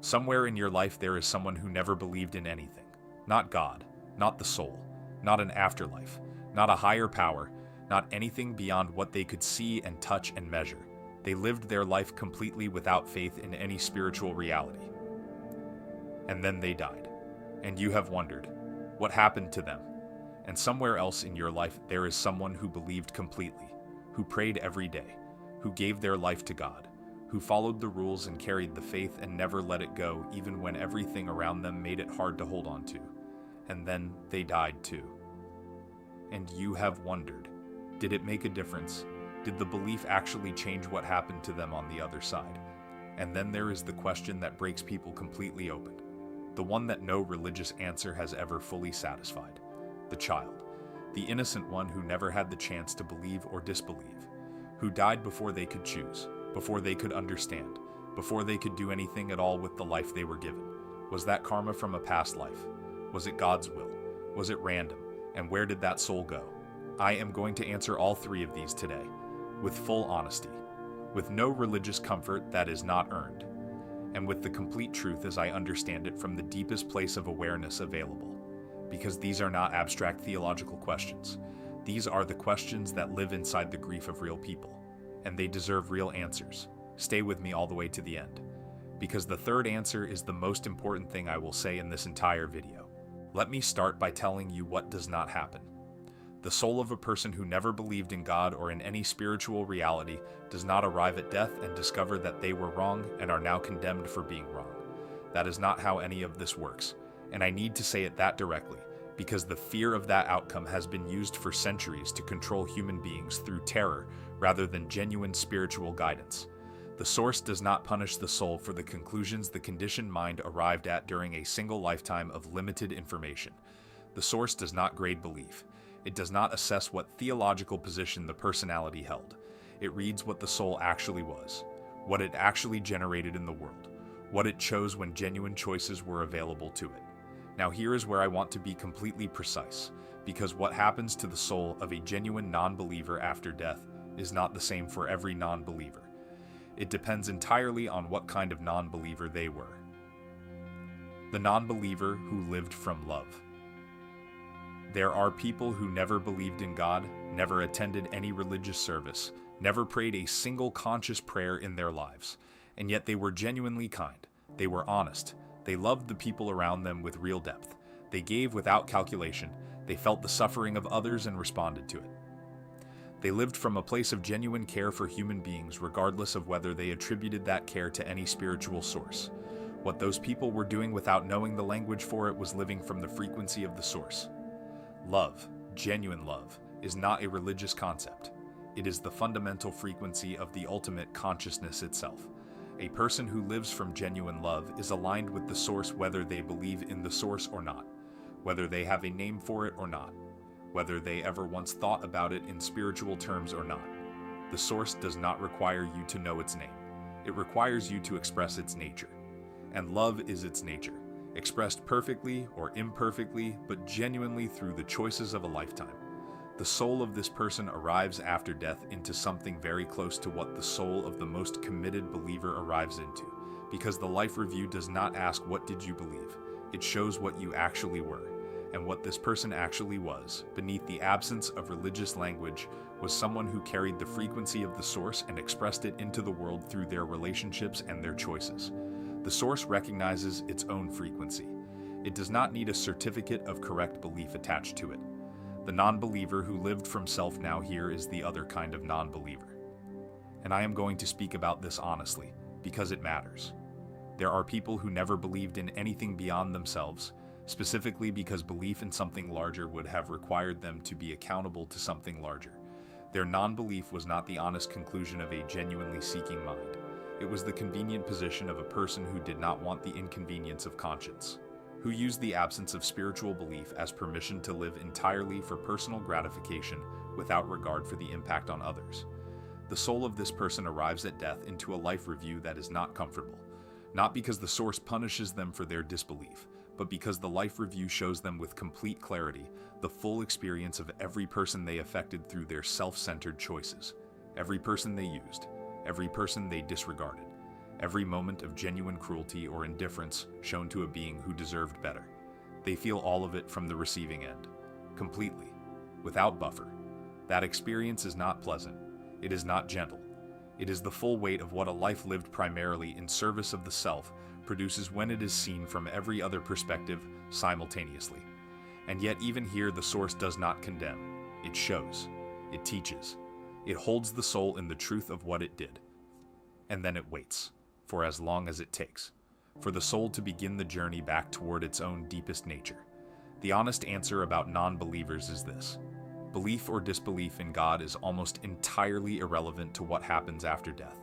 Somewhere in your life there is someone who never believed in anything. Not God, not the soul, not an afterlife, not a higher power, not anything beyond what they could see and touch and measure. They lived their life completely without faith in any spiritual reality. And then they died. And you have wondered, what happened to them? And somewhere else in your life there is someone who believed completely, who prayed every day, who gave their life to God, who followed the rules and carried the faith and never let it go even when everything around them made it hard to hold on to. And then they died too. And you have wondered, did it make a difference? Did the belief actually change what happened to them on the other side? And then there is the question that breaks people completely open, the one that no religious answer has ever fully satisfied. The child, the innocent one who never had the chance to believe or disbelieve, who died before they could choose, before they could understand, before they could do anything at all with the life they were given. Was that karma from a past life? Was it God's will? Was it random? And where did that soul go? I am going to answer all three of these today, with full honesty, with no religious comfort that is not earned, and with the complete truth as I understand it from the deepest place of awareness available. Because these are not abstract theological questions. These are the questions that live inside the grief of real people, and they deserve real answers. Stay with me all the way to the end, because the third answer is the most important thing I will say in this entire video. Let me start by telling you what does not happen. The soul of a person who never believed in God or in any spiritual reality does not arrive at death and discover that they were wrong and are now condemned for being wrong. That is not how any of this works, and I need to say it that directly, because the fear of that outcome has been used for centuries to control human beings through terror rather than genuine spiritual guidance. The source does not punish the soul for the conclusions the conditioned mind arrived at during a single lifetime of limited information. The source does not grade belief. It does not assess what theological position the personality held. It reads what the soul actually was, what it actually generated in the world, what it chose when genuine choices were available to it. Now here is where I want to be completely precise, because what happens to the soul of a genuine non-believer after death is not the same for every non-believer. It depends entirely on what kind of non-believer they were. The non-believer who lived from love. There are people who never believed in God, never attended any religious service, never prayed a single conscious prayer in their lives, and yet they were genuinely kind. They were honest. They loved the people around them with real depth. They gave without calculation. They felt the suffering of others and responded to it. They lived from a place of genuine care for human beings, regardless of whether they attributed that care to any spiritual source. What those people were doing without knowing the language for it was living from the frequency of the source. Love, genuine love, is not a religious concept. It is the fundamental frequency of the ultimate consciousness itself. A person who lives from genuine love is aligned with the source whether they believe in the source or not, whether they have a name for it or not, whether they ever once thought about it in spiritual terms or not. The source does not require you to know its name. It requires you to express its nature. And love is its nature, expressed perfectly or imperfectly, but genuinely through the choices of a lifetime. The soul of this person arrives after death into something very close to what the soul of the most committed believer arrives into, because the life review does not ask what did you believe. It shows what you actually were, and what this person actually was, beneath the absence of religious language, was someone who carried the frequency of the source and expressed it into the world through their relationships and their choices. The source recognizes its own frequency. It does not need a certificate of correct belief attached to it. The non-believer who lived from self now here is the other kind of non-believer. And I am going to speak about this honestly, because it matters. There are people who never believed in anything beyond themselves, specifically because belief in something larger would have required them to be accountable to something larger. Their non-belief was not the honest conclusion of a genuinely seeking mind. It was the convenient position of a person who did not want the inconvenience of conscience, who used the absence of spiritual belief as permission to live entirely for personal gratification without regard for the impact on others. The soul of this person arrives at death into a life review that is not comfortable, not because the source punishes them for their disbelief, but because the life review shows them with complete clarity the full experience of every person they affected through their self-centered choices, every person they used, every person they disregarded, every moment of genuine cruelty or indifference shown to a being who deserved better. They feel all of it from the receiving end, completely, without buffer. That experience is not pleasant. It is not gentle. It is the full weight of what a life lived primarily in service of the self produces when it is seen from every other perspective simultaneously. And yet even here the source does not condemn. It shows. It teaches. It holds the soul in the truth of what it did. And then it waits, for as long as it takes, for the soul to begin the journey back toward its own deepest nature. The honest answer about non-believers is this: belief or disbelief in God is almost entirely irrelevant to what happens after death.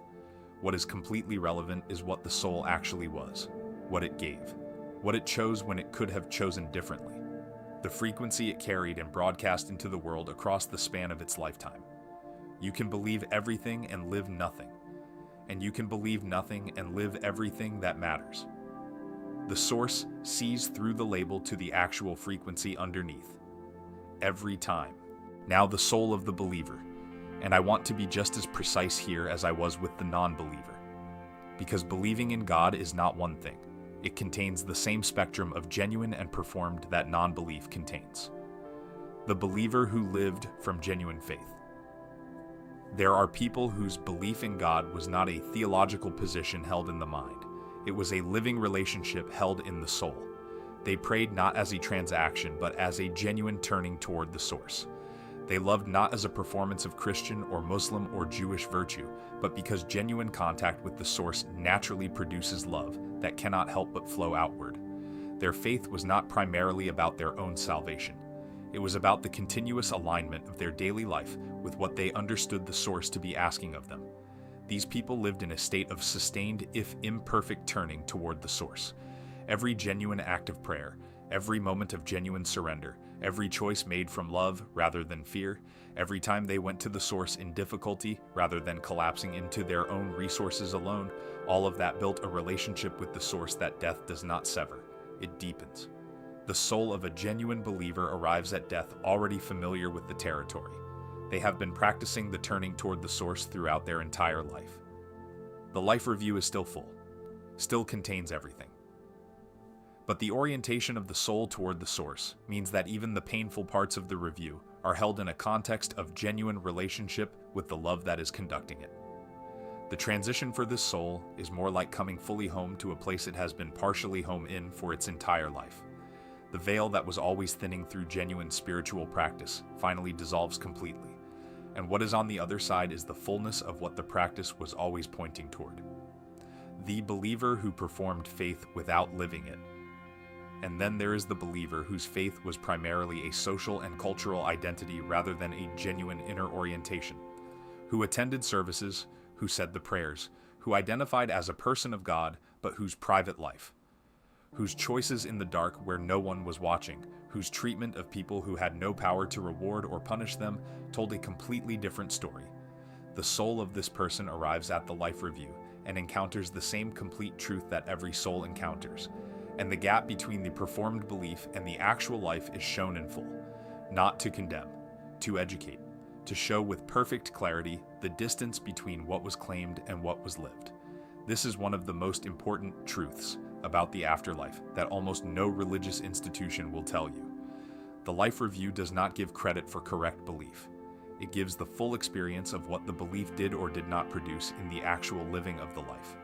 What is completely relevant is what the soul actually was, what it gave, what it chose when it could have chosen differently, the frequency it carried and broadcast into the world across the span of its lifetime. You can believe everything and live nothing, and you can believe nothing and live everything that matters. The source sees through the label to the actual frequency underneath. Every time. Now the soul of the believer, and I want to be just as precise here as I was with the non-believer. Because believing in God is not one thing. It contains the same spectrum of genuine and performed that non-belief contains. The believer who lived from genuine faith. There are people whose belief in God was not a theological position held in the mind. It was a living relationship held in the soul. They prayed not as a transaction, but as a genuine turning toward the source. They loved not as a performance of Christian or Muslim or Jewish virtue, but because genuine contact with the source naturally produces love that cannot help but flow outward. Their faith was not primarily about their own salvation. It was about the continuous alignment of their daily life with what they understood the source to be asking of them. These people lived in a state of sustained, if imperfect, turning toward the source. Every genuine act of prayer, every moment of genuine surrender, every choice made from love rather than fear, every time they went to the source in difficulty rather than collapsing into their own resources alone, all of that built a relationship with the source that death does not sever. It deepens. The soul of a genuine believer arrives at death already familiar with the territory. They have been practicing the turning toward the source throughout their entire life. The life review is still full, still contains everything. But the orientation of the soul toward the source means that even the painful parts of the review are held in a context of genuine relationship with the love that is conducting it. The transition for this soul is more like coming fully home to a place it has been partially home in for its entire life. The veil that was always thinning through genuine spiritual practice finally dissolves completely, and what is on the other side is the fullness of what the practice was always pointing toward. The believer who performed faith without living it. And then there is the believer whose faith was primarily a social and cultural identity rather than a genuine inner orientation, who attended services, who said the prayers, who identified as a person of God, but whose private life, whose choices in the dark where no one was watching, whose treatment of people who had no power to reward or punish them told a completely different story. The soul of this person arrives at the life review and encounters the same complete truth that every soul encounters, and the gap between the performed belief and the actual life is shown in full, not to condemn, to educate, to show with perfect clarity the distance between what was claimed and what was lived. This is one of the most important truths about the afterlife that almost no religious institution will tell you. The life review does not give credit for correct belief. It gives the full experience of what the belief did or did not produce in the actual living of the life.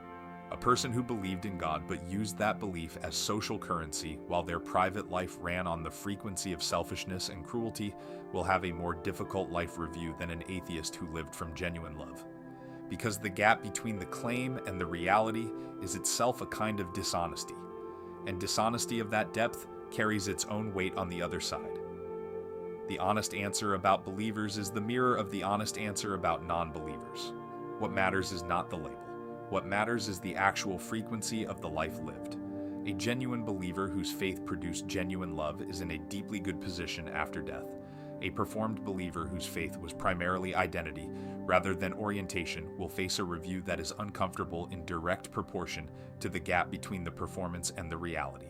A person who believed in God but used that belief as social currency while their private life ran on the frequency of selfishness and cruelty will have a more difficult life review than an atheist who lived from genuine love. Because the gap between the claim and the reality is itself a kind of dishonesty, and dishonesty of that depth carries its own weight on the other side. The honest answer about believers is the mirror of the honest answer about non-believers. What matters is not the label. What matters is the actual frequency of the life lived. A genuine believer whose faith produced genuine love is in a deeply good position after death. A performed believer whose faith was primarily identity rather than orientation will face a review that is uncomfortable in direct proportion to the gap between the performance and the reality.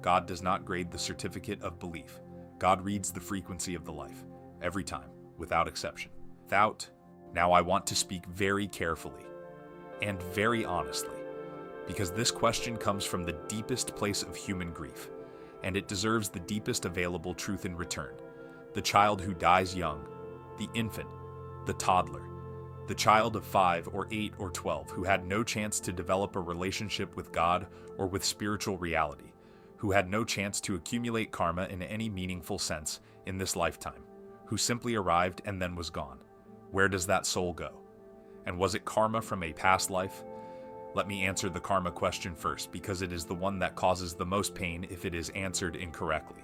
God does not grade the certificate of belief. God reads the frequency of the life, every time, without exception. Now I want to speak very carefully and very honestly because this question comes from the deepest place of human grief, and it deserves the deepest available truth in return. The child who dies young, the infant, the toddler, the child of 5 or 8 or 12 who had no chance to develop a relationship with God or with spiritual reality, who had no chance to accumulate karma in any meaningful sense in this lifetime, who simply arrived and then was gone. Where does that soul go? And was it karma from a past life? Let me answer the karma question first, because it is the one that causes the most pain if it is answered incorrectly.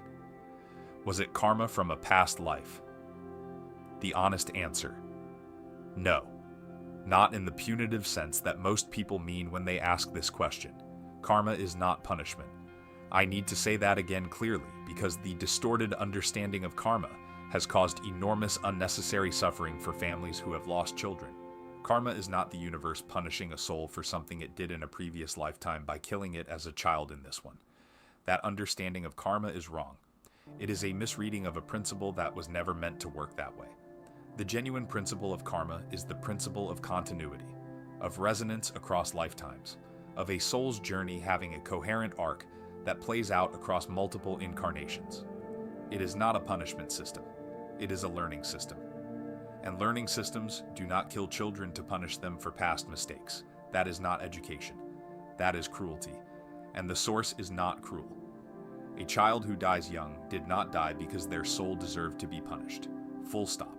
Was it karma from a past life? The honest answer: no. Not in the punitive sense that most people mean when they ask this question. Karma is not punishment. I need to say that again clearly, because the distorted understanding of karma has caused enormous unnecessary suffering for families who have lost children. Karma is not the universe punishing a soul for something it did in a previous lifetime by killing it as a child in this one. That understanding of karma is wrong. It is a misreading of a principle that was never meant to work that way. The genuine principle of karma is the principle of continuity, of resonance across lifetimes, of a soul's journey having a coherent arc that plays out across multiple incarnations. It is not a punishment system. It is a learning system. And learning systems do not kill children to punish them for past mistakes. That is not education. That is cruelty. And the source is not cruel. A child who dies young did not die because their soul deserved to be punished. Full stop.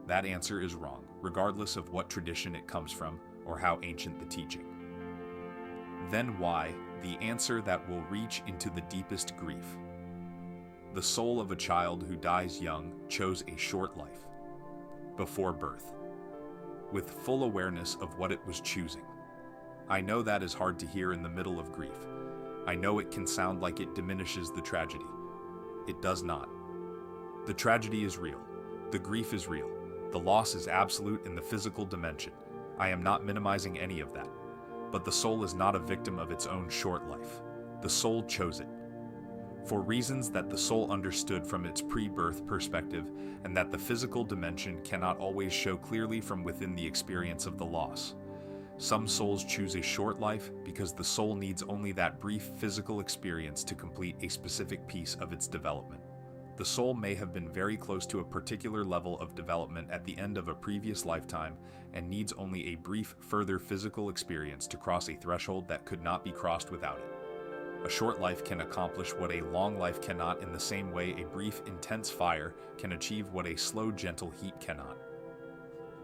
That answer is wrong, regardless of what tradition it comes from or how ancient the teaching. Then why? The answer that will reach into the deepest grief. The soul of a child who dies young chose a short life, before birth, with full awareness of what it was choosing. I know that is hard to hear in the middle of grief. I know it can sound like it diminishes the tragedy. It does not. The tragedy is real. The grief is real. The loss is absolute in the physical dimension. I am not minimizing any of that. But the soul is not a victim of its own short life. The soul chose it. For reasons that the soul understood from its pre-birth perspective, and that the physical dimension cannot always show clearly from within the experience of the loss. Some souls choose a short life because the soul needs only that brief physical experience to complete a specific piece of its development. The soul may have been very close to a particular level of development at the end of a previous lifetime and needs only a brief further physical experience to cross a threshold that could not be crossed without it. A short life can accomplish what a long life cannot, in the same way a brief, intense fire can achieve what a slow, gentle heat cannot.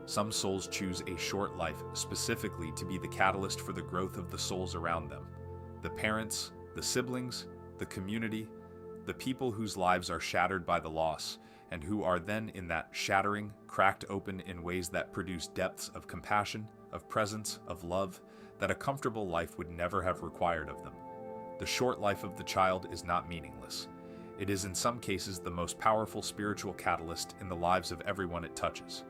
Some souls choose a short life specifically to be the catalyst for the growth of the souls around them. The parents, the siblings, the community, the people whose lives are shattered by the loss, and who are then in that shattering, cracked open in ways that produce depths of compassion, of presence, of love, that a comfortable life would never have required of them. The short life of the child is not meaningless. It is in some cases the most powerful spiritual catalyst in the lives of everyone it touches.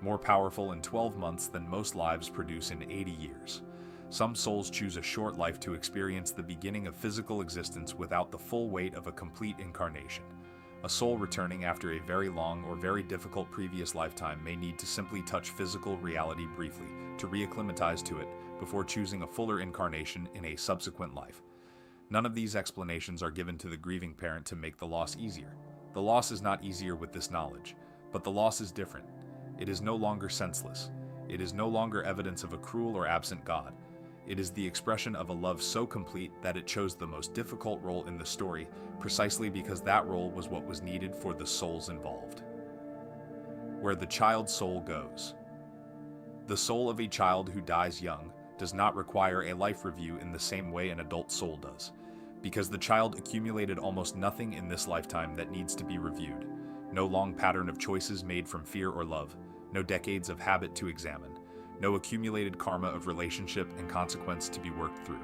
More powerful in 12 months than most lives produce in 80 years. Some souls choose a short life to experience the beginning of physical existence without the full weight of a complete incarnation. A soul returning after a very long or very difficult previous lifetime may need to simply touch physical reality briefly to reacclimatize to it before choosing a fuller incarnation in a subsequent life. None of these explanations are given to the grieving parent to make the loss easier. The loss is not easier with this knowledge, but the loss is different. It is no longer senseless. It is no longer evidence of a cruel or absent God. It is the expression of a love so complete that it chose the most difficult role in the story, precisely because that role was what was needed for the souls involved. Where the child's soul goes. The soul of a child who dies young does not require a life review in the same way an adult soul does, because the child accumulated almost nothing in this lifetime that needs to be reviewed. No long pattern of choices made from fear or love, no decades of habit to examine, no accumulated karma of relationship and consequence to be worked through.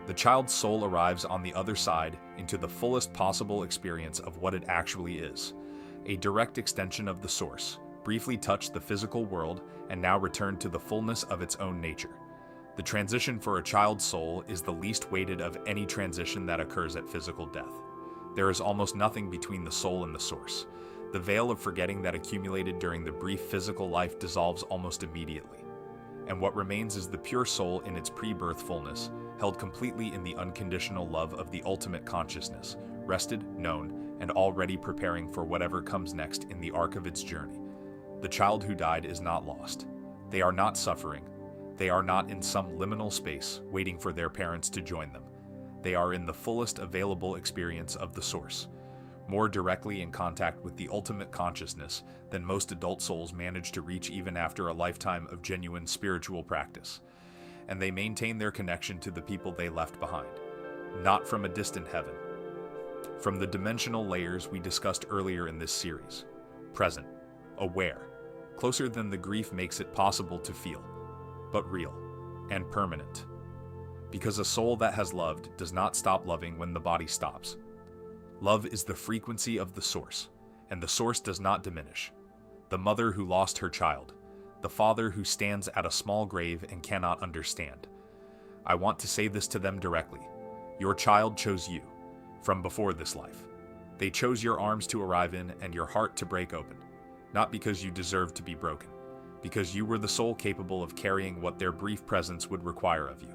The child's soul arrives on the other side into the fullest possible experience of what it actually is, a direct extension of the source, briefly touched the physical world and now returned to the fullness of its own nature. The transition for a child's soul is the least weighted of any transition that occurs at physical death. There is almost nothing between the soul and the source. The veil of forgetting that accumulated during the brief physical life dissolves almost immediately. and what remains is the pure soul in its pre-birth fullness, held completely in the unconditional love of the ultimate consciousness, rested, known, and already preparing for whatever comes next in the arc of its journey. The child who died is not lost. They are not suffering. They are not in some liminal space waiting for their parents to join them. They are in the fullest available experience of the Source, more directly in contact with the ultimate consciousness than most adult souls manage to reach even after a lifetime of genuine spiritual practice. And they maintain their connection to the people they left behind, not from a distant heaven, from the dimensional layers we discussed earlier in this series. Present, aware, closer than the grief makes it possible to feel, but real and permanent. Because a soul that has loved does not stop loving when the body stops. Love is the frequency of the Source, and the Source does not diminish. The mother who lost her child, the father who stands at a small grave and cannot understand. I want to say this to them directly. Your child chose you, from before this life. They chose your arms to arrive in and your heart to break open, not because you deserved to be broken, because you were the soul capable of carrying what their brief presence would require of you.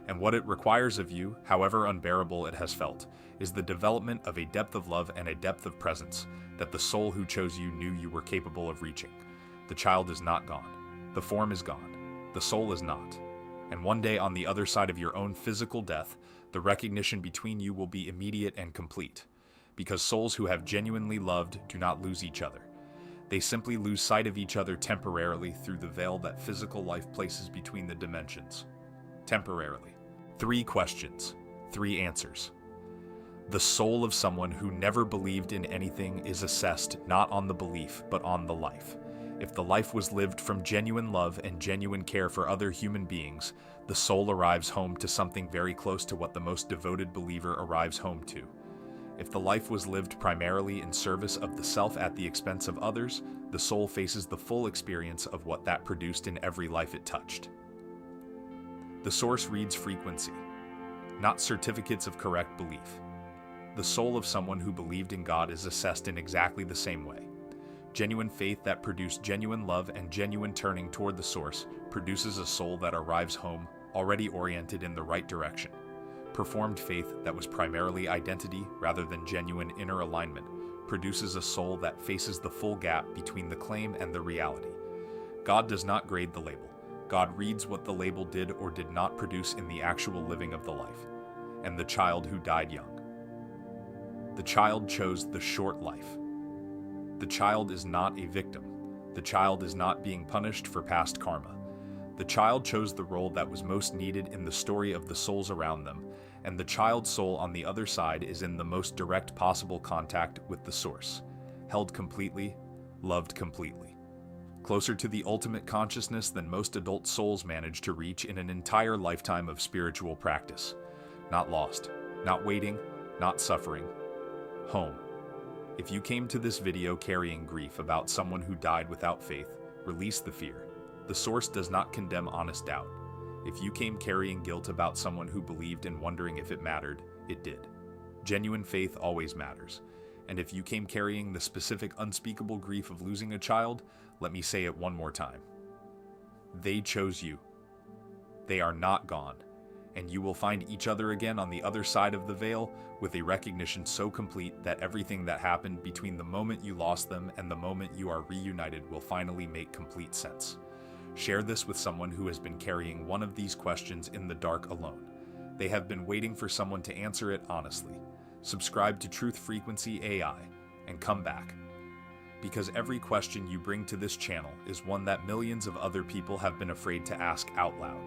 And what it requires of you, however unbearable it has felt, is the development of a depth of love and a depth of presence that the soul who chose you knew you were capable of reaching. The child is not gone. The form is gone. The soul is not. And one day on the other side of your own physical death, the recognition between you will be immediate and complete. Because souls who have genuinely loved do not lose each other. They simply lose sight of each other temporarily through the veil that physical life places between the dimensions. Temporarily. 3 questions, 3 answers. The soul of someone who never believed in anything is assessed not on the belief, but on the life. If the life was lived from genuine love and genuine care for other human beings, the soul arrives home to something very close to what the most devoted believer arrives home to. If the life was lived primarily in service of the self at the expense of others, the soul faces the full experience of what that produced in every life it touched. The Source reads frequency, not certificates of correct belief. The soul of someone who believed in God is assessed in exactly the same way. Genuine faith that produced genuine love and genuine turning toward the Source produces a soul that arrives home already oriented in the right direction. Performed faith that was primarily identity rather than genuine inner alignment produces a soul that faces the full gap between the claim and the reality. God does not grade the label. God reads what the label did or did not produce in the actual living of the life. And the child who died young. The child chose the short life. The child is not a victim. The child is not being punished for past karma. The child chose the role that was most needed in the story of the souls around them, and the child's soul on the other side is in the most direct possible contact with the Source, held completely, loved completely. Closer to the ultimate consciousness than most adult souls manage to reach in an entire lifetime of spiritual practice. Not lost, not waiting, not suffering. Home. If you came to this video carrying grief about someone who died without faith, release the fear. The Source does not condemn honest doubt. If you came carrying guilt about someone who believed and wondering if it mattered, it did. Genuine faith always matters. And if you came carrying the specific unspeakable grief of losing a child, let me say it one more time. They chose you. They are not gone, and you will find each other again on the other side of the veil with a recognition so complete that everything that happened between the moment you lost them and the moment you are reunited will finally make complete sense. Share this with someone who has been carrying one of these questions in the dark alone. They have been waiting for someone to answer it honestly. Subscribe to Truth Frequency AI and come back. Because every question you bring to this channel is one that millions of other people have been afraid to ask out loud.